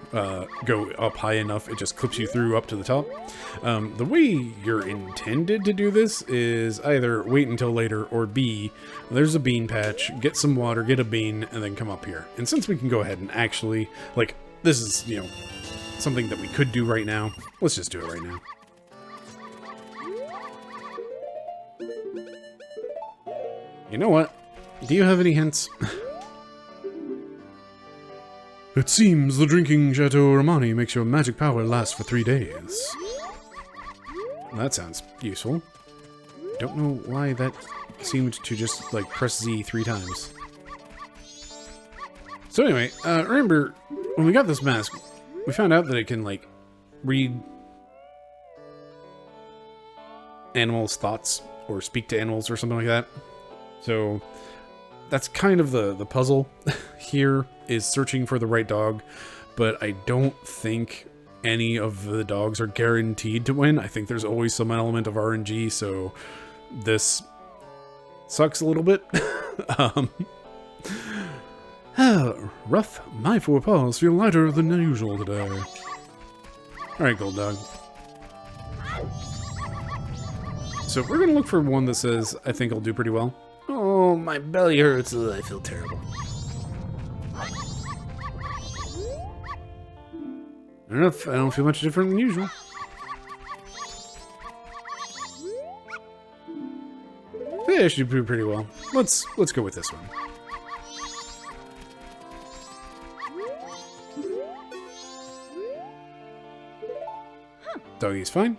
go up high enough, it just clips you through up to the top. The way you're intended to do this is either wait until later, or B, there's a bean patch, get some water, get a bean, and then come up here. And since we can go ahead and actually, like, this is, you know, something that we could do right now, let's just do it right now. You know what? Do you have any hints? It seems the drinking Chateau Romani makes your magic power last for 3 days. That sounds useful. Don't know why that seemed to just, like, press Z 3 times. So anyway, remember, when we got this mask, we found out that it can, like, read animals' thoughts, or speak to animals, or something like that. So that's kind of the puzzle here, is searching for the right dog, but I don't think any of the dogs are guaranteed to win. I think there's always some element of RNG, so this sucks a little bit. Rough, my forepaws feel lighter than usual today. Alright, Gold Dog. So we're gonna look for one that says, I think I'll do pretty well. Oh, my belly hurts. Ugh, I feel terrible. Enough, I don't feel much different than usual. Yeah, I should do pretty well. Let's go with this one. Doggy's fine.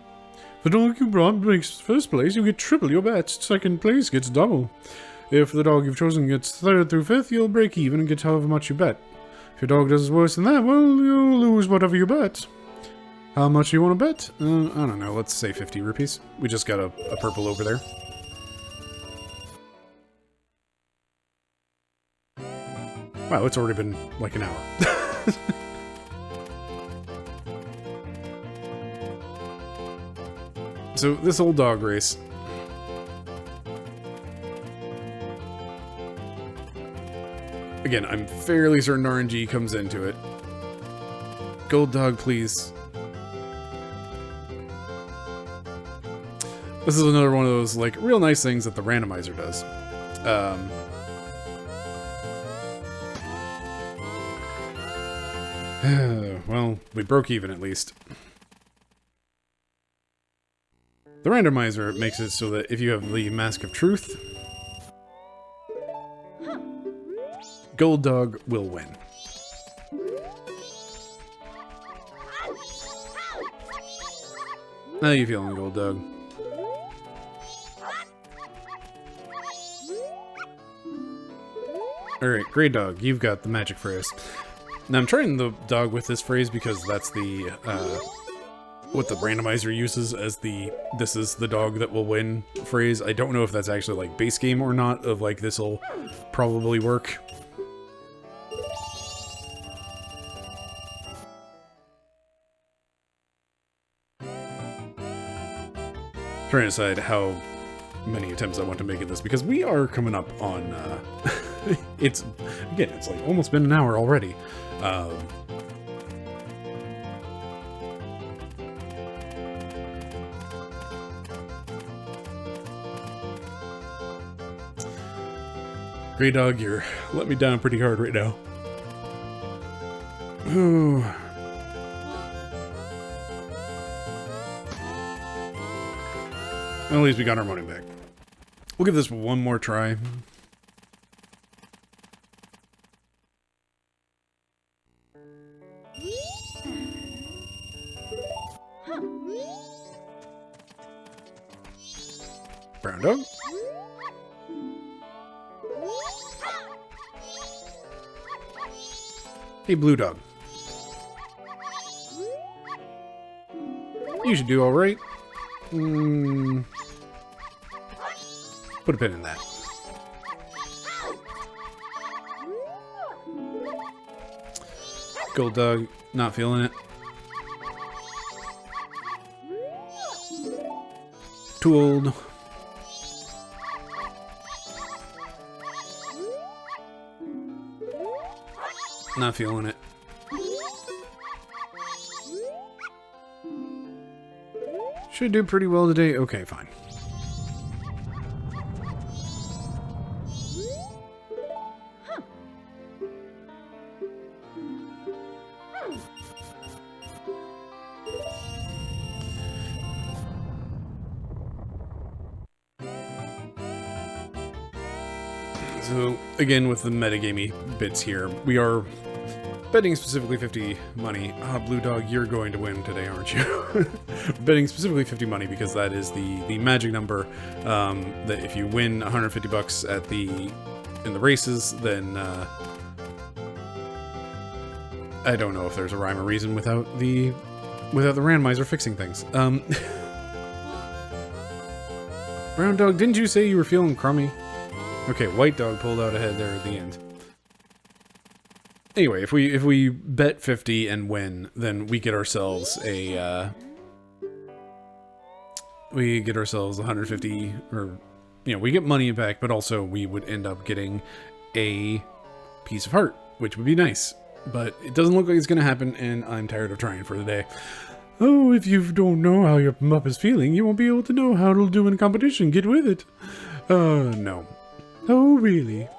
The dog you brought makes first place, you get triple your bets. Second place gets double. If the dog you've chosen gets third through fifth, you'll break even and get however much you bet. If your dog does worse than that, well, you'll lose whatever you bet. How much do you want to bet? I don't know, let's say 50 rupees. We just got a purple over there. Wow, it's already been like an hour. So, this old dog race. Again, I'm fairly certain RNG comes into it. Gold Dog, please. This is another one of those, like, real nice things that the randomizer does. Well, we broke even at least. The randomizer makes it so that if you have the Mask of Truth, Gold Dog will win. How you feeling, Gold Dog? Alright, Grey Dog, you've got the magic phrase. Now I'm trying the dog with this phrase because that's the, what the randomizer uses as the "this is the dog that will win" phrase. I don't know if that's actually like base game or not, of like this'll probably work. Trying to decide how many attempts I want to make at this because we are coming up on it's like almost been an hour already. Grey Dog, you're letting me down pretty hard right now. Ooh. At least we got our money back. We'll give this one more try. Brown Dog. Hey, Blue Dog. You should do alright. Put a pin in that. Gold Dog, not feeling it. Too old. Not feeling it. Should do pretty well today. Okay, fine. So, again, with the metagamey bits here, we are betting specifically 50 money. Blue Dog, you're going to win today, aren't you? Betting specifically 50 money because that is the magic number, that if you win 150 bucks in the races, then I don't know if there's a rhyme or reason without the randomizer fixing things. Brown Dog, didn't you say you were feeling crummy? Okay, White Dog pulled out ahead there at the end. Anyway, if we bet 50 and win, then we get ourselves a we get ourselves 150, or we get money back, but also we would end up getting a piece of heart, which would be nice. But it doesn't look like it's going to happen, and I'm tired of trying for the day. Oh, if you don't know how your Mupp is feeling, you won't be able to know how it'll do in a competition. Get with it. No. Oh, really?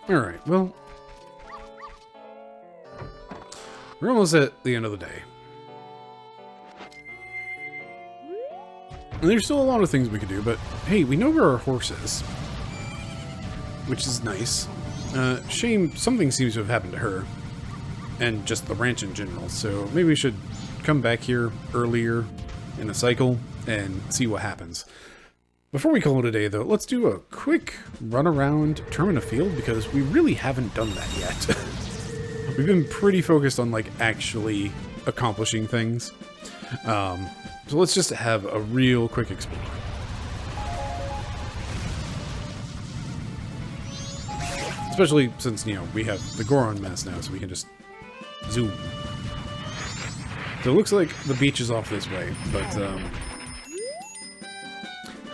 Alright, well, we're almost at the end of the day. And there's still a lot of things we could do, but hey, we know where our horse is, which is nice. Shame something seems to have happened to her, and just the ranch in general, so maybe we should come back here earlier in the cycle and see what happens. Before we call it a day, though, let's do a quick run around Termina Field, because we really haven't done that yet. We've been pretty focused on, like, actually accomplishing things. So let's just have a real quick explore. Especially since, we have the Goron mask now, so we can just zoom. So it looks like the beach is off this way, but,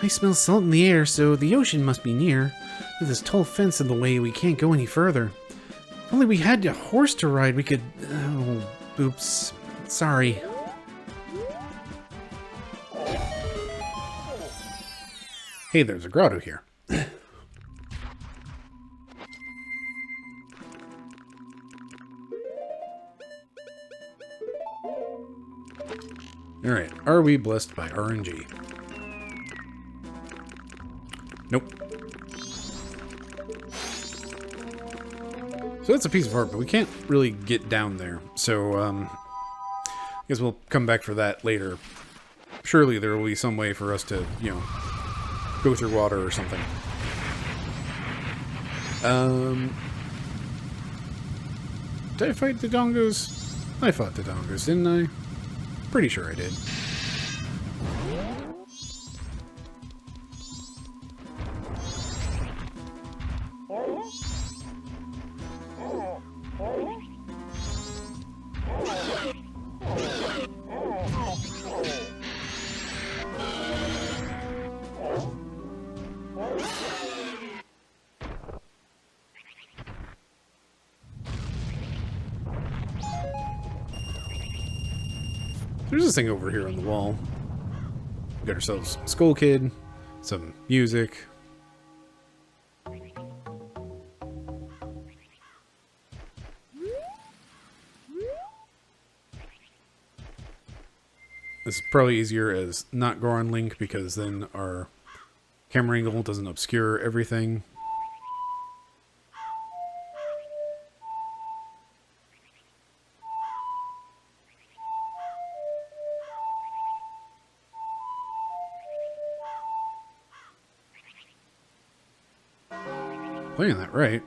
I smell salt in the air, so the ocean must be near. With this tall fence in the way, we can't go any further. If only we had a horse to ride, we could... Oh, oops. Sorry. Hey, there's a grotto here. Alright, are we blessed by RNG? Nope. So that's a piece of art, but we can't really get down there. So, I guess we'll come back for that later. Surely there will be some way for us to, go through water or something. Did I fight the Dongos? I fought the Dongos, didn't I? Pretty sure I did. There's this thing over here on the wall. We got ourselves Skull Kid, some music. This is probably easier as not Goron Link, because then our camera angle doesn't obscure everything. Playing that right.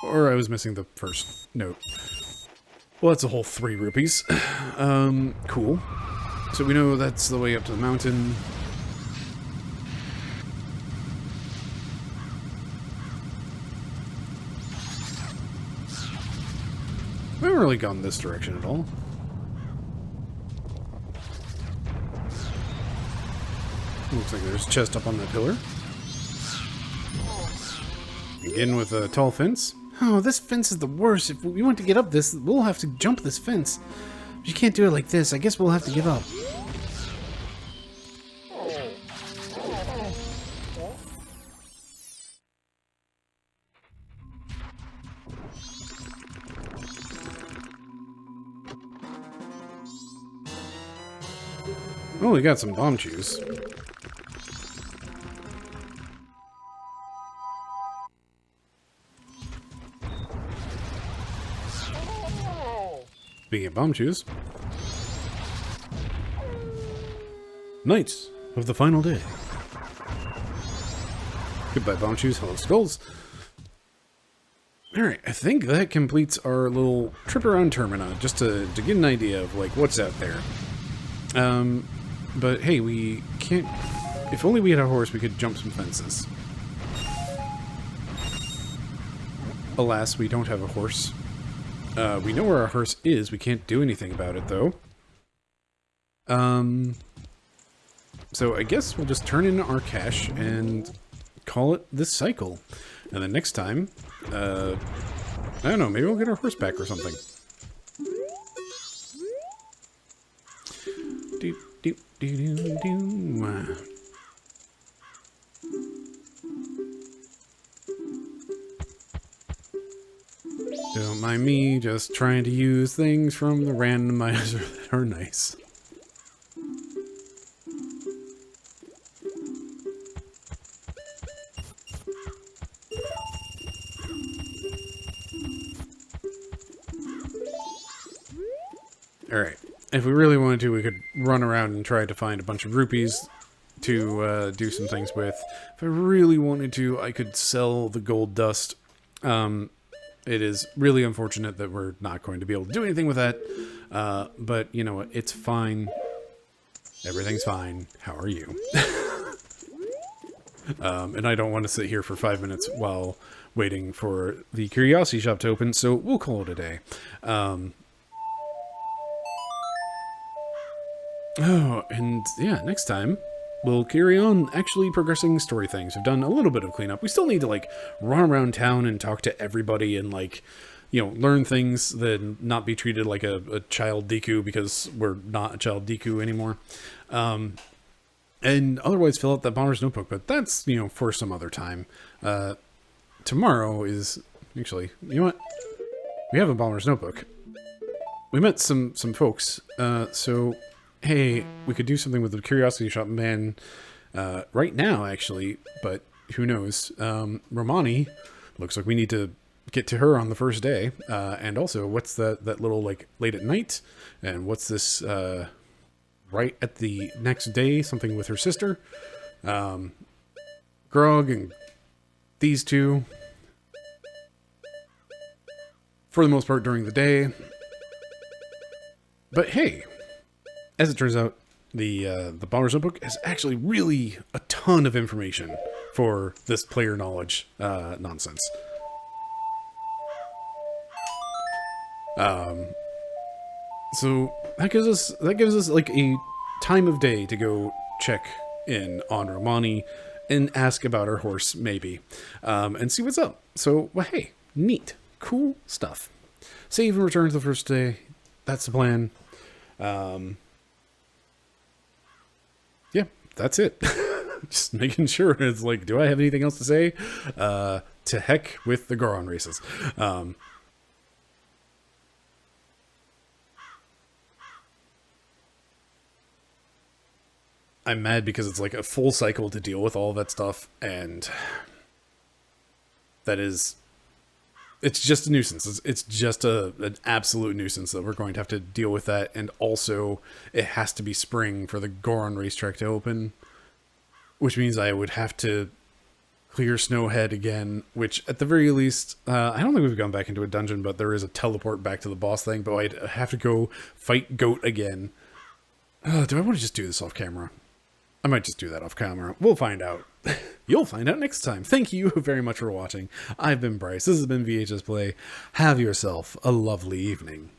Or I was missing the first note. Well, that's a whole 3 rupees. Cool. So we know that's the way up to the mountain. We haven't really gone this direction at all. Looks like there's a chest up on that pillar. Again with a tall fence. Oh, this fence is the worst. If we want to get up this, we'll have to jump this fence. But you can't do it like this. I guess we'll have to give up. Oh, we got some bomb chews. Speaking of bomb chews. Nights of the final day. Goodbye bomb chews, hello skulls. Alright, I think that completes our little trip around Termina, just to get an idea of, like, what's out there. But hey, we can't If only we had a horse, we could jump some fences. Alas, we don't have a horse. We know where our horse is. We can't do anything about it, though. So I guess we'll just turn in our cash and call it this cycle. And then next time, I don't know, maybe we'll get our horse back or something. Do, do, do, do, do. Don't mind me just trying to use things from the randomizer that are nice. Alright, if we really wanted to, we could run around and try to find a bunch of rupees to do some things with. If I really wanted to, I could sell the gold dust. It is really unfortunate that we're not going to be able to do anything with that. But, you know what, it's fine. Everything's fine. How are you? And I don't want to sit here for 5 minutes while waiting for the curiosity shop to open, so we'll call it a day. Oh, and yeah, next time we'll carry on actually progressing story things. We've done a little bit of cleanup. We still need to, like, run around town and talk to everybody and, like, you know, learn things, then not be treated like a child Deku because we're not a child Deku anymore. And otherwise fill out that bomber's notebook, but that's, you know, for some other time. Tomorrow is, actually, you know what? We have a bomber's notebook. We met some folks, so... Hey, we could do something with the Curiosity Shop man right now, actually, but who knows? Romani, looks like we need to get to her on the first day. And also, what's that little, like, late at night? And what's this, right at the next day? Something with her sister? Grog and these two. For the most part during the day. But hey... As it turns out, the Bomber's Notebook has actually really a ton of information for this player knowledge nonsense. So that gives us like a time of day to go check in on Romani and ask about her horse, maybe, and see what's up. So, well, hey, neat, cool stuff. Save and return to the first day. That's the plan. Yeah, that's it. Just making sure it's like, do I have anything else to say? To heck with the Goron races. I'm mad because it's like a full cycle to deal with all that stuff, and that is... It's just a nuisance. It's just an absolute nuisance that we're going to have to deal with that. And also, it has to be spring for the Goron racetrack to open. Which means I would have to clear Snowhead again. Which, at the very least, I don't think we've gone back into a dungeon, but there is a teleport back to the boss thing. But I'd have to go fight Goat again. Do I want to just do this off camera? I might just do that off camera. We'll find out. You'll find out next time. Thank you very much for watching. I've been Bryce. This has been VHS Play. Have yourself a lovely evening.